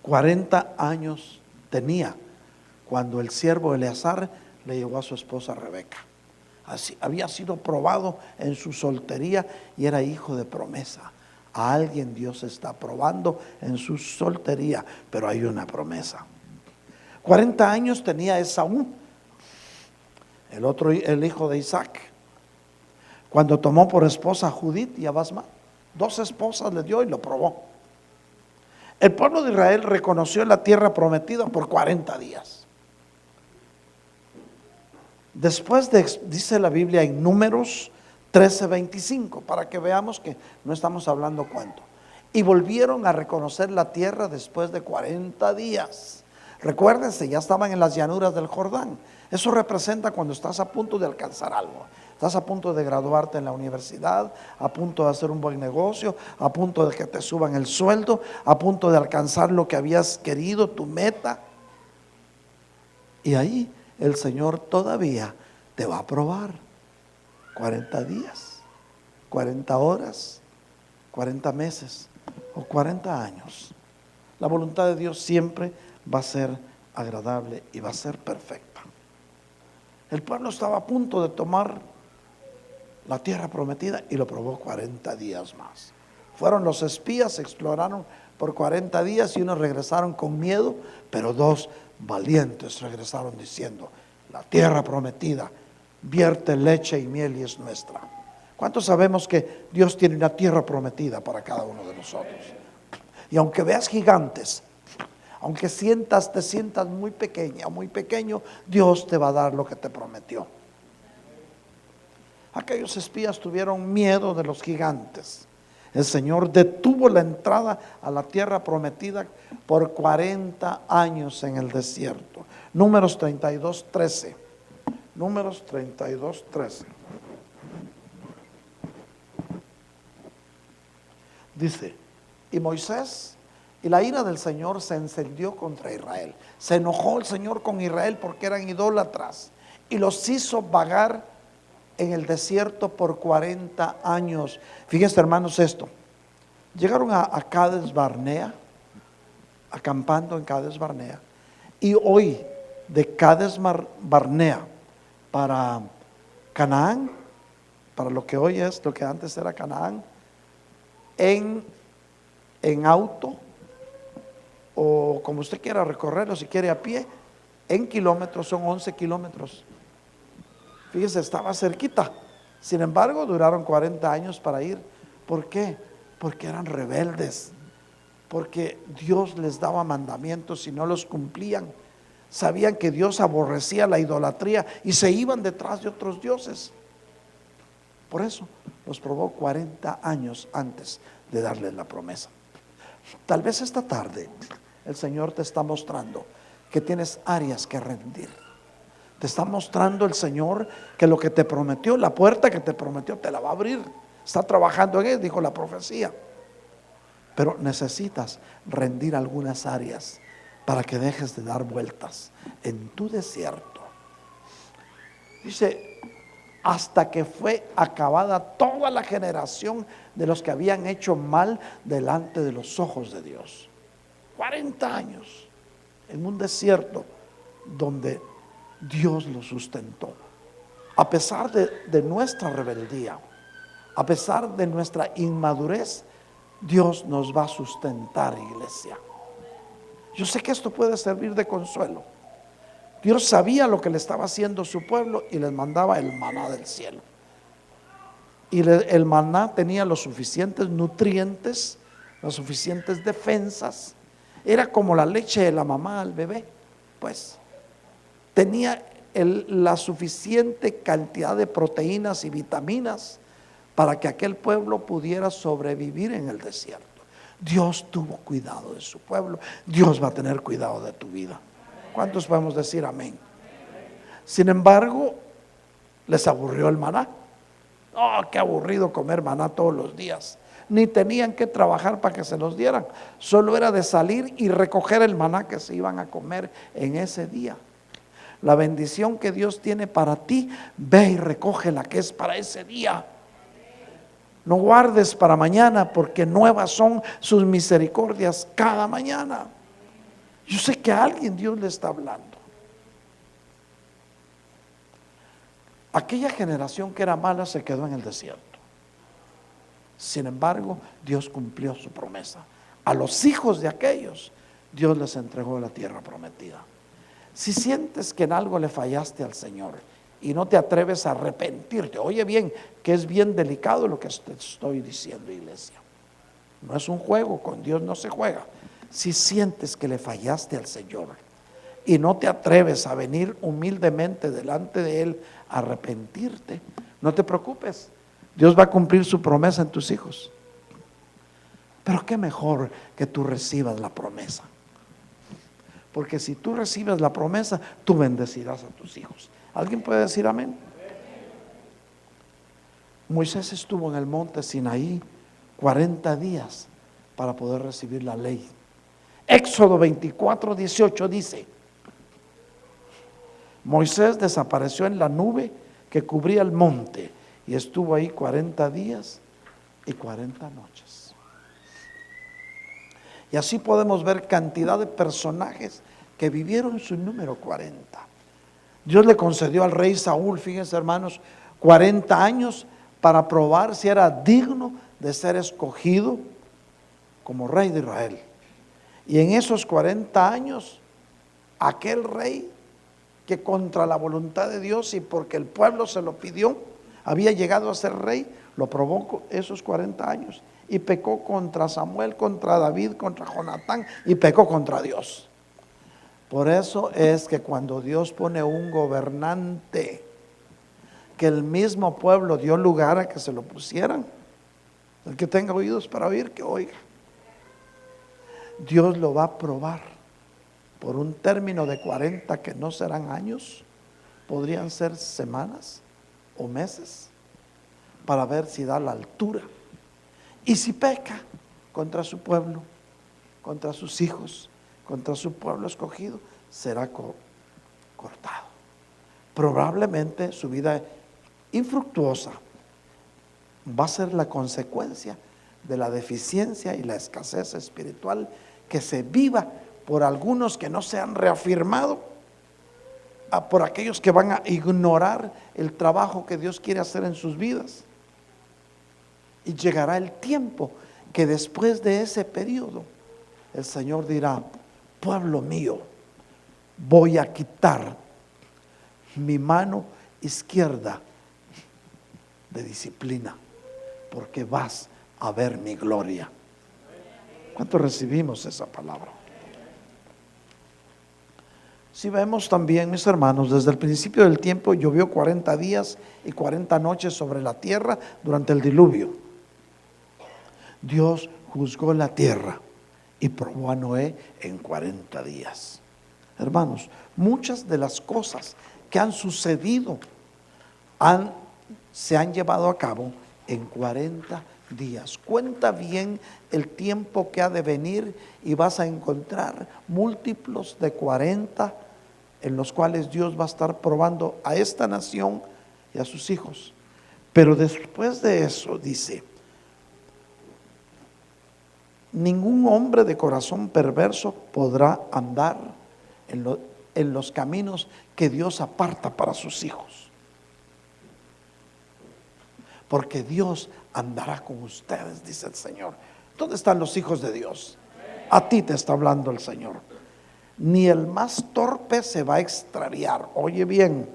Speaker 1: 40 años tenía cuando el siervo Eleazar le llevó a su esposa Rebeca. Así, había sido probado en su soltería y era hijo de promesa. A alguien Dios está probando en su soltería, pero hay una promesa. 40 años tenía Esaú, el hijo de Isaac, cuando tomó por esposa a Judith y a Basmat. 2 esposas le dio y lo probó. El pueblo de Israel reconoció la tierra prometida por 40 días. Después dice la Biblia en Números 13:25, para que veamos que no estamos hablando cuento. Y volvieron a reconocer la tierra después de 40 días. Recuérdense, ya estaban en las llanuras del Jordán. Eso representa cuando estás a punto de alcanzar algo. Estás a punto de graduarte en la universidad, a punto de hacer un buen negocio, a punto de que te suban el sueldo, a punto de alcanzar lo que habías querido, tu meta. Y ahí el Señor todavía te va a probar. 40 días, 40 horas, 40 meses o 40 años. La voluntad de Dios siempre va a ser agradable y va a ser perfecta. El pueblo estaba a punto de tomar la tierra prometida y lo probó 40 días más. Fueron los espías, exploraron por 40 días y unos regresaron con miedo, pero 2 valientes regresaron diciendo: la tierra prometida vierte leche y miel y es nuestra. ¿Cuántos sabemos que Dios tiene una tierra prometida para cada uno de nosotros? Y aunque veas gigantes, aunque te sientas muy pequeña o muy pequeño, Dios te va a dar lo que te prometió. Aquellos espías tuvieron miedo de los gigantes. El Señor detuvo la entrada a la tierra prometida por 40 años en el desierto. Números 32:13. Números 32:13. Dice: y Moisés, y la ira del Señor se encendió contra Israel. Se enojó el Señor con Israel porque eran idólatras y los hizo vagar en el desierto por 40 años. Fíjense, hermanos, esto. Llegaron a Cades Barnea, acampando en Cades Barnea, y hoy de Cades Barnea para Canaán, para lo que hoy es, lo que antes era Canaán, en auto, o como usted quiera recorrerlo, si quiere a pie, en kilómetros son 11 kilómetros. Fíjese, estaba cerquita. Sin embargo, duraron 40 años para ir. ¿Por qué? Porque eran rebeldes, porque Dios les daba mandamientos y no los cumplían. Sabían que Dios aborrecía la idolatría y se iban detrás de otros dioses. Por eso los probó 40 años antes de darles la promesa. Tal vez esta tarde el Señor te está mostrando que tienes áreas que rendir. Te está mostrando el Señor que lo que te prometió, la puerta que te prometió, te la va a abrir. Está trabajando en él, dijo la profecía. Pero necesitas rendir algunas áreas para que dejes de dar vueltas en tu desierto. Dice: hasta que fue acabada toda la generación de los que habían hecho mal delante de los ojos de Dios. 40 años en un desierto donde Dios lo sustentó. A pesar de nuestra rebeldía, a pesar de nuestra inmadurez, Dios nos va a sustentar, iglesia. Yo sé que esto puede servir de consuelo. Dios sabía lo que le estaba haciendo su pueblo y les mandaba el maná del cielo. Y el maná tenía los suficientes nutrientes, las suficientes defensas. Era como la leche de la mamá al bebé, pues. Tenía la suficiente cantidad de proteínas y vitaminas para que aquel pueblo pudiera sobrevivir en el desierto. Dios tuvo cuidado de su pueblo. Dios va a tener cuidado de tu vida. ¿Cuántos podemos decir amén? Sin embargo, les aburrió el maná. Oh, qué aburrido comer maná todos los días. Ni tenían que trabajar para que se los dieran. Solo era de salir y recoger el maná que se iban a comer en ese día. La bendición que Dios tiene para ti, ve y recoge la que es para ese día. No guardes para mañana, porque nuevas son sus misericordias cada mañana. Yo sé que a alguien Dios le está hablando. Aquella generación que era mala se quedó en el desierto. Sin embargo, Dios cumplió su promesa. A los hijos de aquellos, Dios les entregó la tierra prometida. Si sientes que en algo le fallaste al Señor y no te atreves a arrepentirte, oye bien, que es bien delicado lo que te estoy diciendo, iglesia. No es un juego, con Dios no se juega. Si sientes que le fallaste al Señor y no te atreves a venir humildemente delante de Él a arrepentirte, no te preocupes, Dios va a cumplir su promesa en tus hijos. Pero qué mejor que tú recibas la promesa. Porque si tú recibes la promesa, tú bendecirás a tus hijos. ¿Alguien puede decir amén? Moisés estuvo en el monte Sinaí 40 días para poder recibir la ley. Éxodo 24:18 dice: Moisés desapareció en la nube que cubría el monte y estuvo ahí 40 días y 40 noches. Y así podemos ver cantidad de personajes que vivieron su número 40. Dios le concedió al rey Saúl, fíjense hermanos, 40 años para probar si era digno de ser escogido como rey de Israel. Y en esos 40 años aquel rey que contra la voluntad de Dios y porque el pueblo se lo pidió, había llegado a ser rey, lo probó esos 40 años y pecó contra Samuel, contra David, contra Jonatán y pecó contra Dios. Por eso es que cuando Dios pone un gobernante, que el mismo pueblo dio lugar a que se lo pusieran, el que tenga oídos para oír, que oiga. Dios lo va a probar por un término de 40 que no serán años, podrían ser semanas o meses, para ver si da la altura. Y si peca contra su pueblo, contra sus hijos, contra su pueblo escogido, será cortado. Probablemente su vida infructuosa va a ser la consecuencia de la deficiencia y la escasez espiritual que se viva por algunos que no se han reafirmado, por aquellos que van a ignorar el trabajo que Dios quiere hacer en sus vidas. Y llegará el tiempo que después de ese periodo el Señor dirá: pueblo mío, voy a quitar mi mano izquierda de disciplina, porque vas a ver mi gloria. ¿Cuánto recibimos esa palabra? Si vemos también, mis hermanos, desde el principio del tiempo llovió 40 días y 40 noches sobre la tierra durante el diluvio. Dios juzgó la tierra y probó a Noé en 40 días. Hermanos, muchas de las cosas que han sucedido se han llevado a cabo en 40 días. Cuenta bien el tiempo que ha de venir y vas a encontrar múltiplos de 40 en los cuales Dios va a estar probando a esta nación y a sus hijos. Pero después de eso dice: ningún hombre de corazón perverso podrá andar en los caminos que Dios aparta para sus hijos. Porque Dios andará con ustedes, dice el Señor. ¿Dónde están los hijos de Dios? A ti te está hablando el Señor. Ni el más torpe se va a extraviar. Oye bien,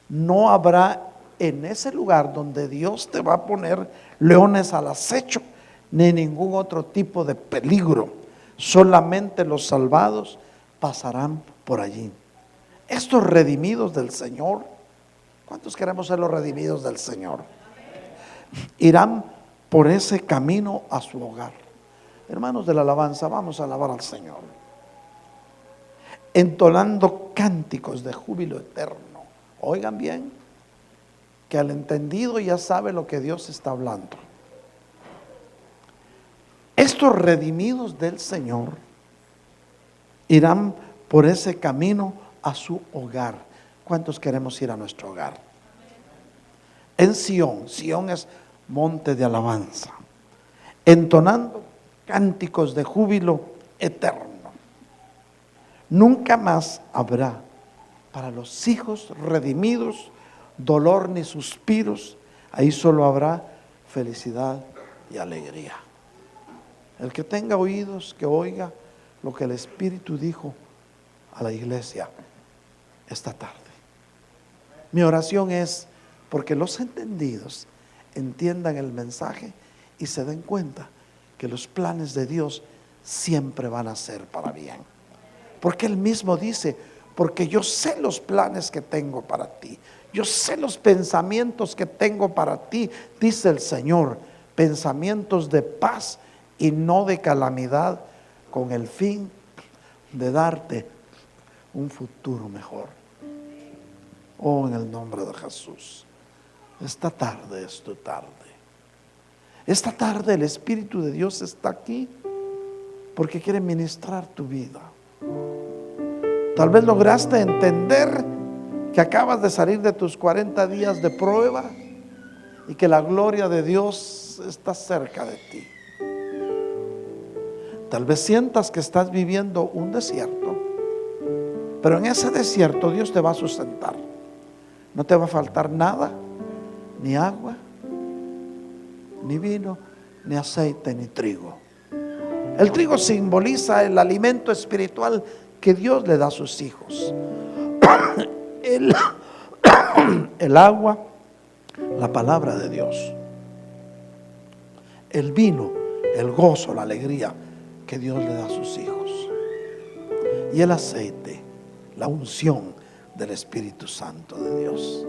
Speaker 1: no habrá en ese lugar donde Dios te va a poner leones al acecho, ni ningún otro tipo de peligro. Solamente los salvados pasarán por allí. Estos redimidos del Señor, ¿cuántos queremos ser los redimidos del Señor? Irán por ese camino a su hogar. Hermanos de la alabanza, vamos a alabar al Señor, entonando cánticos de júbilo eterno. Oigan bien, que al entendido ya sabe lo que Dios está hablando. Estos redimidos del Señor irán por ese camino a su hogar. ¿Cuántos queremos ir a nuestro hogar? En Sión. Sión es monte de alabanza, entonando cánticos de júbilo eterno. Nunca más habrá para los hijos redimidos dolor ni suspiros. Ahí solo habrá felicidad y alegría. El que tenga oídos, que oiga lo que el Espíritu dijo a la iglesia esta tarde. Mi oración es porque los entendidos entiendan el mensaje y se den cuenta que los planes de Dios siempre van a ser para bien. Porque Él mismo dice: porque yo sé los planes que tengo para ti, yo sé los pensamientos que tengo para ti, dice el Señor, pensamientos de paz y no de calamidad, con el fin de darte un futuro mejor. Oh, en el nombre de Jesús, esta tarde es tu tarde. Esta tarde el Espíritu de Dios está aquí porque quiere ministrar tu vida. Tal vez lograste entender que acabas de salir de tus 40 días de prueba y que la gloria de Dios está cerca de ti. Tal vez sientas que estás viviendo un desierto, pero en ese desierto Dios te va a sustentar. No te va a faltar nada, ni agua, ni vino, ni aceite, ni trigo. El trigo simboliza el alimento espiritual que Dios le da a sus hijos. El, el agua, la palabra de Dios. El vino, el gozo, la alegría que Dios le da a sus hijos. Y el aceite, la unción del Espíritu Santo de Dios.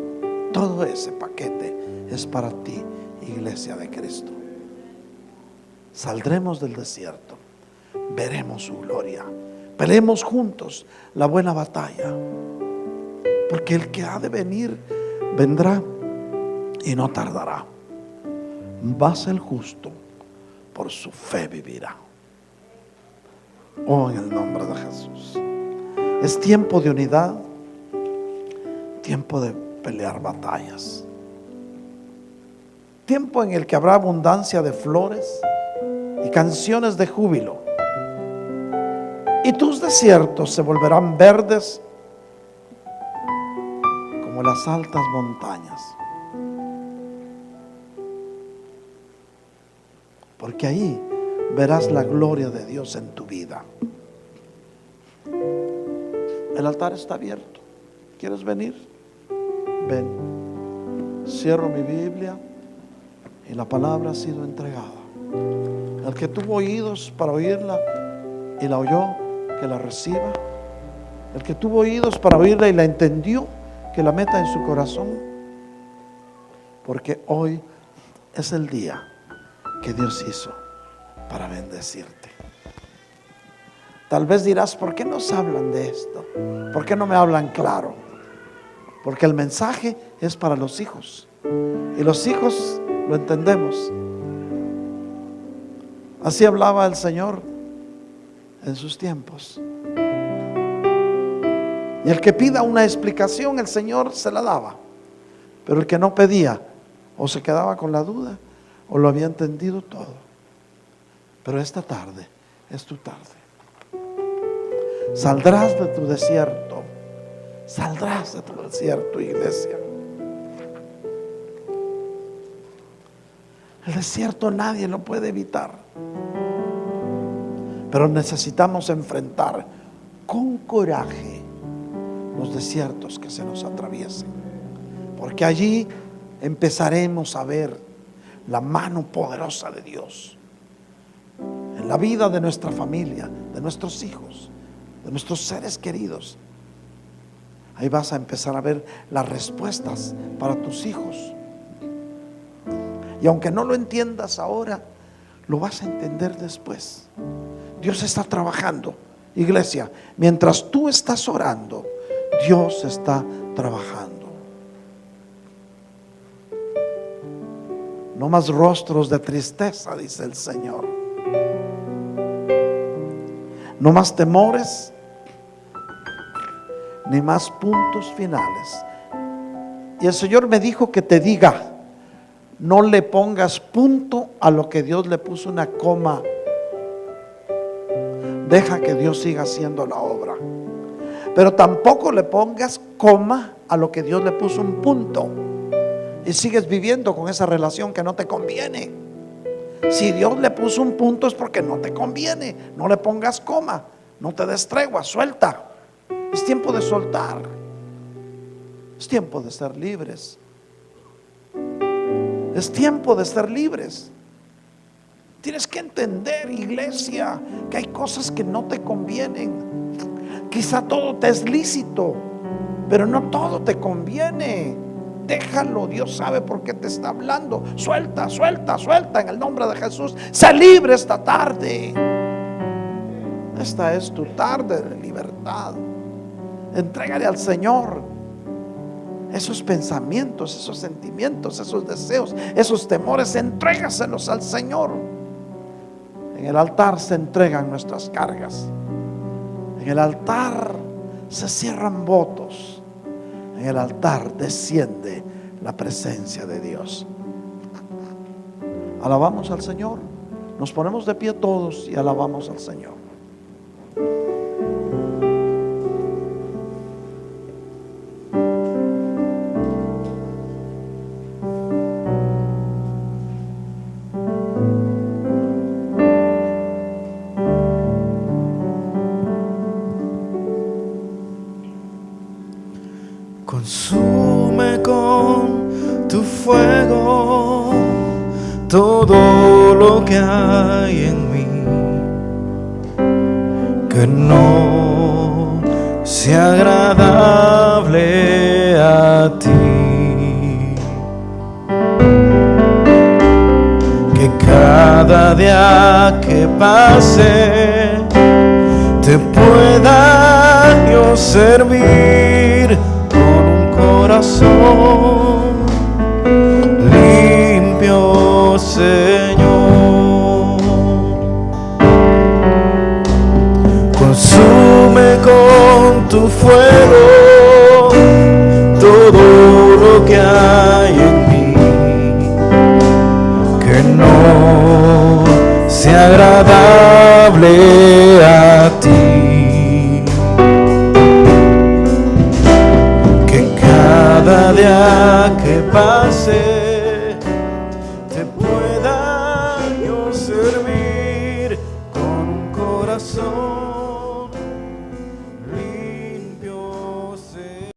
Speaker 1: Todo ese paquete es para ti, iglesia de Cristo. Saldremos del desierto, veremos su gloria, peleemos juntos la buena batalla, porque el que ha de venir vendrá y no tardará. Mas el justo por su fe vivirá. Oh, en el nombre de Jesús. Es tiempo de unidad, tiempo de pelear batallas, tiempo en el que habrá abundancia de flores y canciones de júbilo, y tus desiertos se volverán verdes como las altas montañas, porque ahí verás la gloria de Dios en tu vida. El altar está abierto. ¿Quieres venir? Ven. Cierro mi Biblia y la palabra ha sido entregada. El que tuvo oídos para oírla y la oyó, que la reciba. El que tuvo oídos para oírla y la entendió, que la meta en su corazón, porque hoy es el día que Dios hizo para bendecirte. Tal vez dirás: ¿por qué nos hablan de esto? ¿Por qué no me hablan claro? Porque el mensaje es para los hijos, y los hijos lo entendemos. Así hablaba el Señor en sus tiempos, y el que pida una explicación, el Señor se la daba. Pero el que no pedía, o se quedaba con la duda, o lo había entendido todo. Pero esta tarde es tu tarde. Saldrás de tu desierto. Saldrás de tu desierto, iglesia. El desierto nadie lo puede evitar, pero necesitamos enfrentar con coraje los desiertos que se nos atraviesen, porque allí empezaremos a ver la mano poderosa de Dios en la vida de nuestra familia, de nuestros hijos, de nuestros seres queridos. Ahí vas a empezar a ver las respuestas para tus hijos, y aunque no lo entiendas ahora, lo vas a entender después. Dios está trabajando, iglesia. Mientras tú estás orando, Dios está trabajando. No más rostros de tristeza, dice el Señor. No más temores, ni más puntos finales. Y el Señor me dijo que te diga: no le pongas punto a lo que Dios le puso una coma. Deja que Dios siga haciendo la obra. Pero tampoco le pongas coma a lo que Dios le puso un punto, y sigues viviendo con esa relación que no te conviene. Si Dios le puso un punto es porque no te conviene. No le pongas coma, no te des tregua, suelta. Es tiempo de soltar. Es tiempo de ser libres. Es tiempo de ser libres. Tienes que entender, iglesia, que hay cosas que no te convienen. Quizá todo te es lícito, pero no todo te conviene. Déjalo, Dios sabe por qué te está hablando. Suelta, suelta, suelta en el nombre de Jesús. Sé libre esta tarde. Esta es tu tarde de libertad. Entrégale al Señor esos pensamientos, esos sentimientos, esos deseos, esos temores. Entrégaselos al Señor. En el altar se entregan nuestras cargas. En el altar se cierran votos. En el altar desciende la presencia de Dios. Alabamos al Señor. Nos ponemos de pie todos y alabamos al Señor.
Speaker 2: Consume con tu fuego todo lo que hay en mí, que no sea agradable a ti. Que cada día que pase te pueda yo servir con un corazón limpio, Señor. Consume con tu fuego todo lo que hay en mí, que no sea agradable a ti. Que cada día que pase te pueda yo servir con un corazón